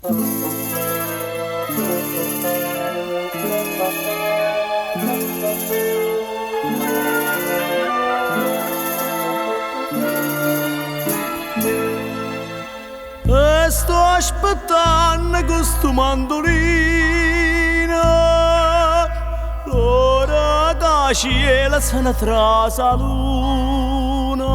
E sto aspettando questo mandolino, l'ora che cielo se ne trasa luna,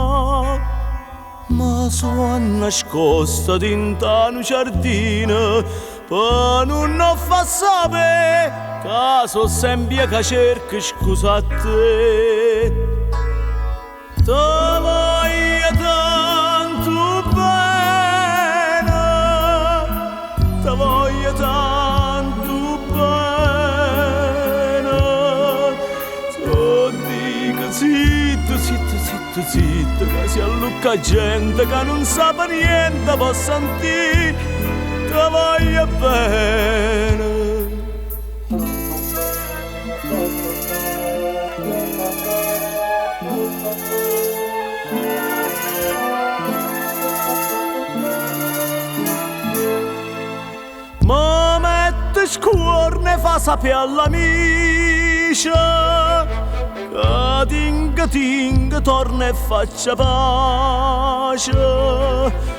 ma sono nascosta dentro un giardino per non far sapere che sono sempre che cerco scusa a te. Ti voglio tanto bene, ti voglio tanto bene. So dico zitto, zitto, zitto, zitto, che si allucca gente che non sa niente, può sentire, ti voglio bene. Ma mette scuorne fa sapere all'amica che tinga torna e faccia pace.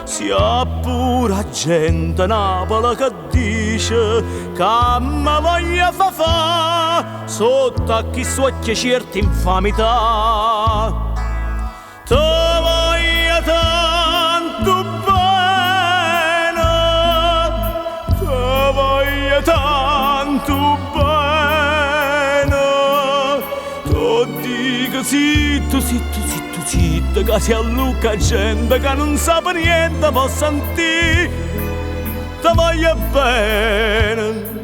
Sia pure gente Napoli che dice che mi voglia fa sotto a chi suocchia certe infamità. Ti voglio tanto bene, ti voglio tanto bene. Ti dico zitto, zitto, zitto, zitto, che si allucca gente che non sa niente, può sentire, ti voglio bene.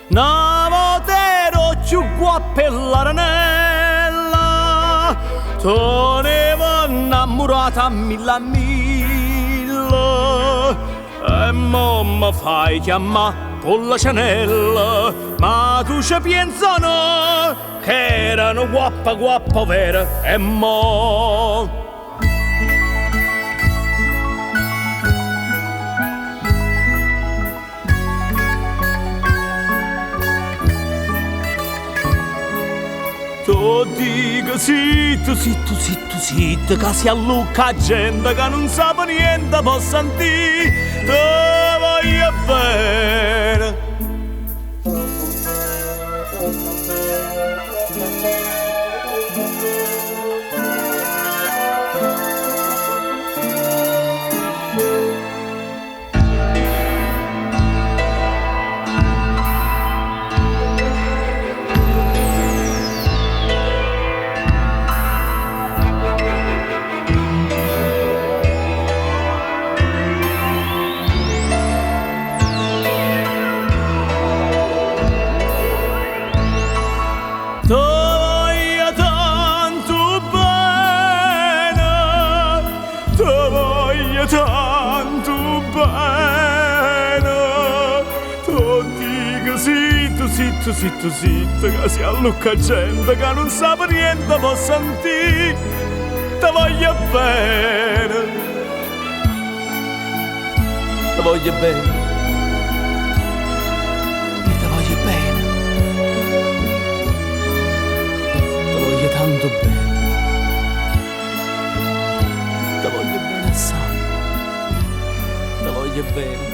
Una volta ero più guappa e l'aranella, tenevo innamorata a mille. E mo mi fai chiamare con la cianella, ma tu ci pensa no, che erano guappa vera e mo. Ti dico zitto, zitto, zitto, zitto, che si allucca gente che non sa niente, può sentire, ti voglio bene. Ti voglio tanto bene, ti voglio tanto bene. Ti dico zitto, zitto, zitto, zitto, che si allucca gente che non sa niente, può sentire, ti voglio bene. Ti voglio bene. Tanto bene, ti voglio bene assai, ti voglio bene.